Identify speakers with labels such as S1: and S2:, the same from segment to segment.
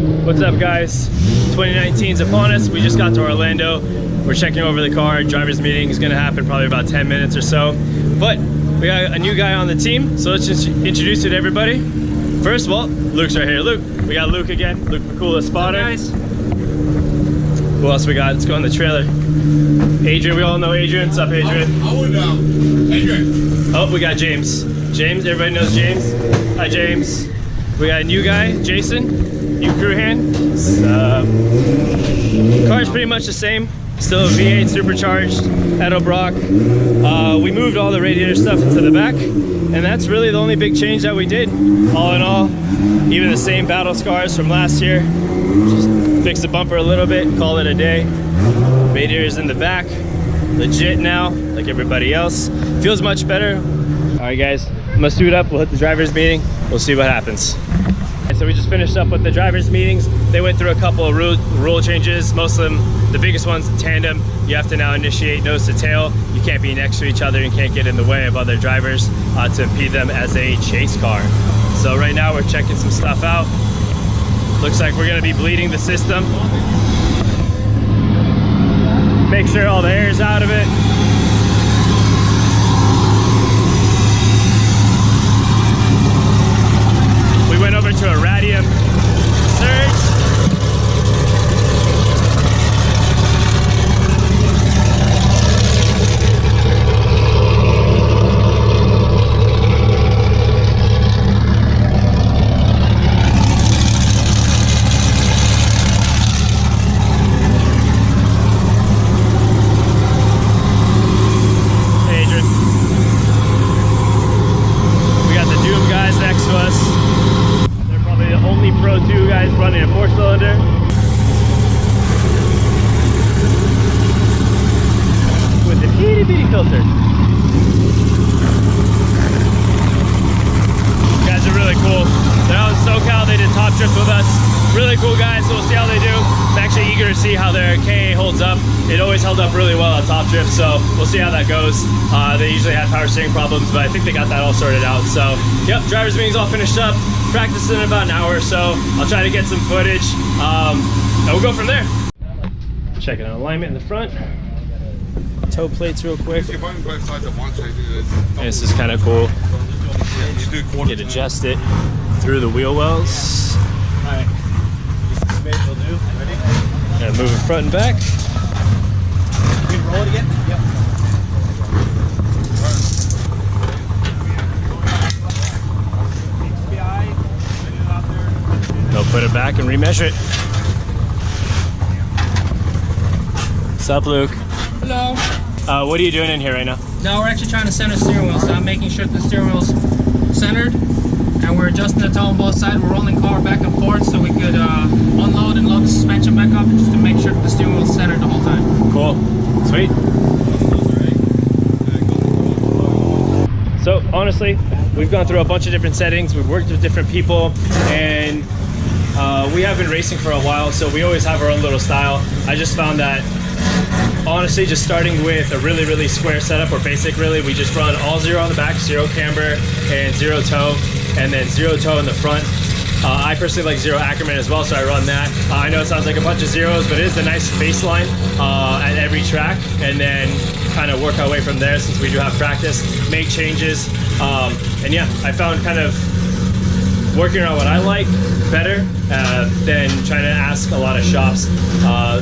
S1: What's up, guys? 2019's upon us. We just got to Orlando. We're checking over the car. Driver's meeting is gonna happen probably about 10 minutes or so. But we got a new guy on the team, so let's just introduce you to everybody. First of all, Luke's right here. Luke, we got Luke again. Luke, the coolest spotter.
S2: What's up, guys?
S1: Who else we got? Let's go in the trailer. Adrian, we all know Adrian. What's up, Adrian?
S3: Adrian.
S1: Oh, we got James. James, everybody knows James. Hi, James. We got a new guy, Jason, new crew hand. Car's pretty much the same. Still a V8 supercharged, Edelbrock. We moved all the radiator stuff into the back, and that's really the only big change that we did. All in all, even the same battle scars from last year. Just fixed the bumper a little bit, call it a day. Radiator's in the back, legit now, like everybody else. Feels much better. All right, guys, I'm gonna suit up. We'll hit the driver's meeting. We'll see what happens. So we just finished up with the driver's meetings. They went through a couple of rule changes. Most of them, the biggest ones, tandem. You have to now initiate nose to tail. You can't be next to each other. You can't get in the way of other drivers to impede them as a chase car. So right now we're checking some stuff out. Looks like we're gonna be bleeding the system. Make sure all the air is out of it. We went over to a radium surge. Pro2 guys running a 4-cylinder. With an itty bitty filter. These guys are really cool. They're out in SoCal, they did Top Drift with us. Really cool guys, so we'll see how they do. I'm actually eager to see how their KA holds up. It always held up really well at Top Drift, so we'll see how that goes. They usually had power steering problems, but I think they got that all sorted out. So, yep, driver's meeting's all finished up. Practice in about an hour or so. I'll try to get some footage, and we'll go from there. Checking out alignment in the front. Toe plates real quick. This is kind of cool. You can adjust it through the wheel wells.
S3: Alright. Will do. Ready?
S1: And move it front and back.
S3: Can we roll it again? Yep.
S1: They'll put it back and remeasure it. What's up, Luke?
S2: Hello.
S1: What are you doing in here right now?
S2: Now we're actually trying to center the steering wheel, so I'm making sure the steering wheel's centered, and we're adjusting the toe on both sides. We're rolling the car back and forth so we could unload and load the suspension back up, just to make sure that the steering wheel's centered the whole time.
S1: Cool. Sweet. So honestly, we've gone through a bunch of different settings. We've worked with different people, and we have been racing for a while, so we always have our own little style. I just found that, honestly, just starting with a really square setup, or basic really, we just run all zero on the back, zero camber and zero toe, and then zero toe in the front. I personally like zero Ackerman as well, so I run that. I know it sounds like a bunch of zeros, but it is a nice baseline at every track, and then kind of work our way from there since we do have practice, make changes. And yeah, I found kind of working around what I like better than trying to ask a lot of shops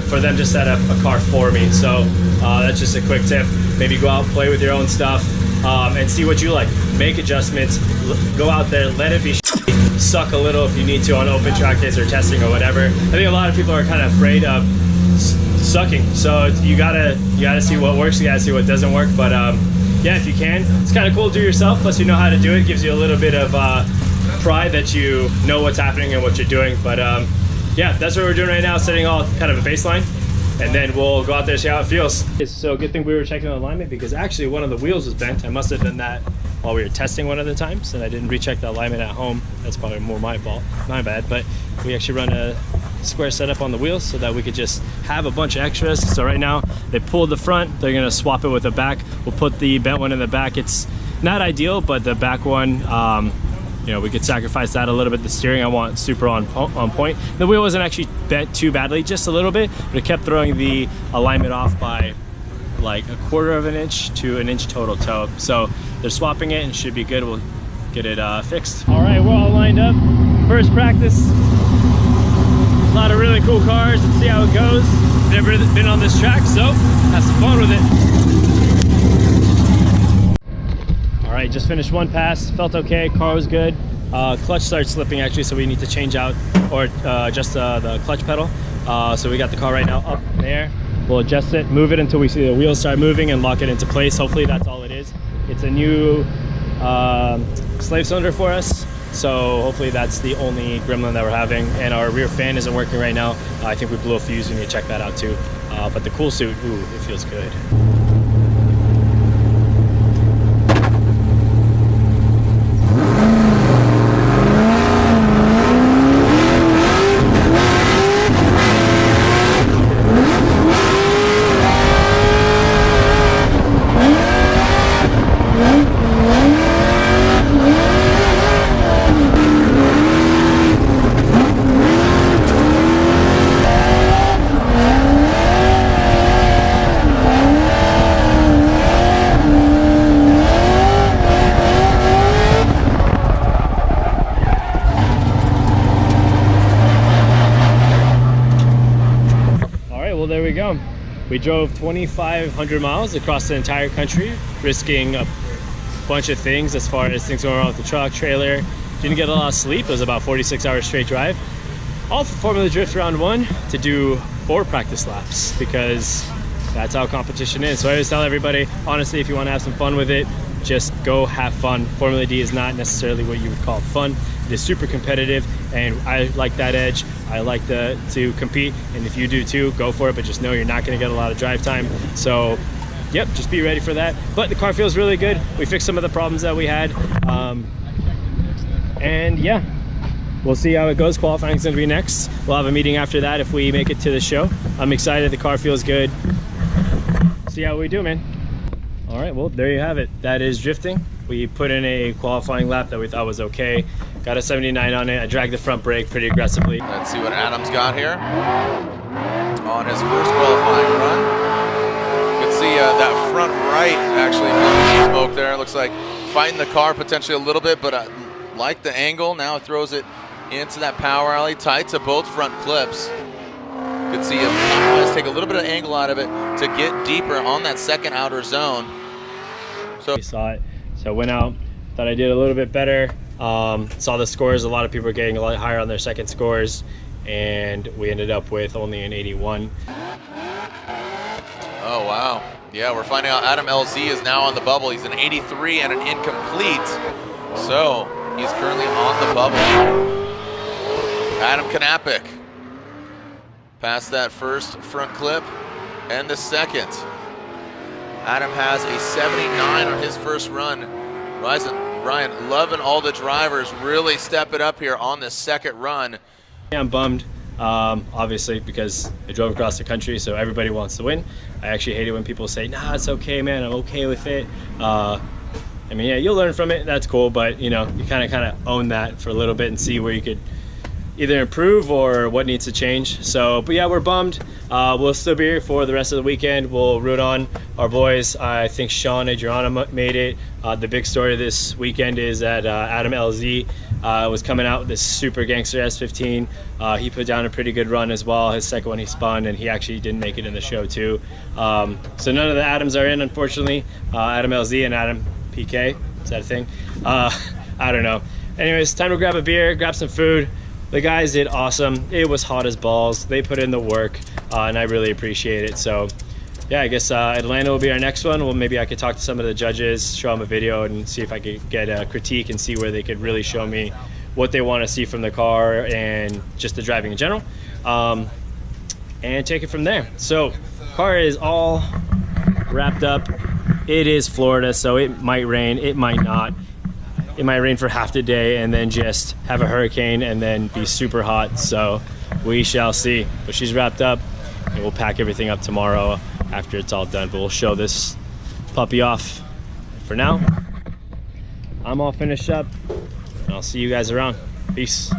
S1: for them to set up a car for me. So that's just a quick tip. Maybe go out, play with your own stuff, and see what you like. Make adjustments, go out there, let it be suck a little if you need to on open track days or testing or whatever. I think a lot of people are kind of afraid of sucking, so you gotta see what works, you gotta see what doesn't work. But yeah, if you can, it's kind of cool to do yourself, plus you know how to do it. Gives you a little bit of pride that you know what's happening and what you're doing. But yeah, that's what we're doing right now, setting all kind of a baseline, and then we'll go out there and see how it feels. So good thing we were checking the alignment, because actually one of the wheels was bent. I must have done that while we were testing one of the times, and I didn't recheck the alignment at home. That's probably more my fault, my bad. But we actually run a square setup on the wheels so that we could just have a bunch of extras. So right now they pulled the front, they're gonna swap it with the back. We'll put the bent one in the back. It's not ideal, but the back one you know, we could sacrifice that a little bit. The steering I want super on point. The wheel wasn't actually bent too badly, just a little bit, but it kept throwing the alignment off by like 1/4 of an inch to an inch total toe. So they're swapping it and should be good. We'll get it fixed. All right, we're all lined up. First practice. A lot of really cool cars. Let's see how it goes. Never been on this track, so have some fun with it. All right, just finished one pass. Felt okay. Car was good. Clutch started slipping actually, so we need to change out or adjust the clutch pedal. So we got the car right now up in the air. We'll adjust it, move it until we see the wheels start moving and lock it into place. Hopefully that's all it is. It's a new slave cylinder for us. So hopefully that's the only gremlin that we're having. And our rear fan isn't working right now. I think we blew a fuse. We need to check that out too. But the cool suit, ooh, it feels good. There we go. We drove 2,500 miles across the entire country, risking a bunch of things as far as things going wrong with the truck, trailer. Didn't get a lot of sleep. It was about 46 hours straight drive. All for Formula Drift Round 1 to do 4 practice laps because that's how competition is. So I always tell everybody, honestly, if you want to have some fun with it, just go have fun. Formula D is not necessarily what you would call fun. It is super competitive, and I like that edge. I like to compete, and if you do too, go for it, but just know you're not gonna get a lot of drive time. So, yep, just be ready for that. But the car feels really good. We fixed some of the problems that we had. And yeah, we'll see how it goes. Qualifying is gonna be next. We'll have a meeting after that if we make it to the show. I'm excited, the car feels good. See how we do, man. All right, well, there you have it. That is drifting. We put in a qualifying lap that we thought was okay. Got a 79 on it. I dragged the front brake pretty aggressively.
S4: Let's see what Adam's got here on his first qualifying run. You can see that front right actually smoke there. It looks like fighting the car potentially a little bit, but I like the angle. Now it throws it into that power alley, tight to both front clips. You can see him take a little bit of angle out of it to get deeper on that second outer zone. So
S1: we saw it, so went out, thought I did a little bit better. Saw the scores. A lot of people are getting a lot higher on their second scores, and we ended up with only an 81.
S4: Oh wow, yeah, we're finding out Adam LZ is now on the bubble. He's an 83 and an incomplete, so he's currently on the bubble. Adam Knapik past that first front clip and the second. Adam has a 79 on his first run. Ryan, loving all the drivers really step it up here on the second run.
S1: Yeah, I'm bummed, obviously, because I drove across the country, so everybody wants to win. I actually hate it when people say, nah, it's okay, man, I'm okay with it. I mean, yeah, you'll learn from it, that's cool, but you know, you kind of own that for a little bit and see where you could either improve or what needs to change. So, but yeah, we're bummed. We'll still be here for the rest of the weekend. We'll root on our boys. I think Sean Adriana made it. The big story this weekend is that Adam LZ was coming out with this super gangster S15. He put down a pretty good run as well. His second one he spun, and he actually didn't make it in the show too. So none of the Adams are in, unfortunately. Adam LZ and Adam PK, is that a thing? I don't know. Anyways, time to grab a beer, grab some food. The guys did awesome. It was hot as balls. They put in the work, and I really appreciate it. So yeah, I guess Atlanta will be our next one. Well, maybe I could talk to some of the judges, show them a video, and see if I could get a critique and see where they could really show me what they want to see from the car and just the driving in general, and take it from there. So car is all wrapped up. It is Florida, so it might rain, it might not. It might rain for half the day and then just have a hurricane and then be super hot. So we shall see. But she's wrapped up, and we'll pack everything up tomorrow after it's all done. But we'll show this puppy off. For now, I'm all finished up, and I'll I'll see you guys around. Peace.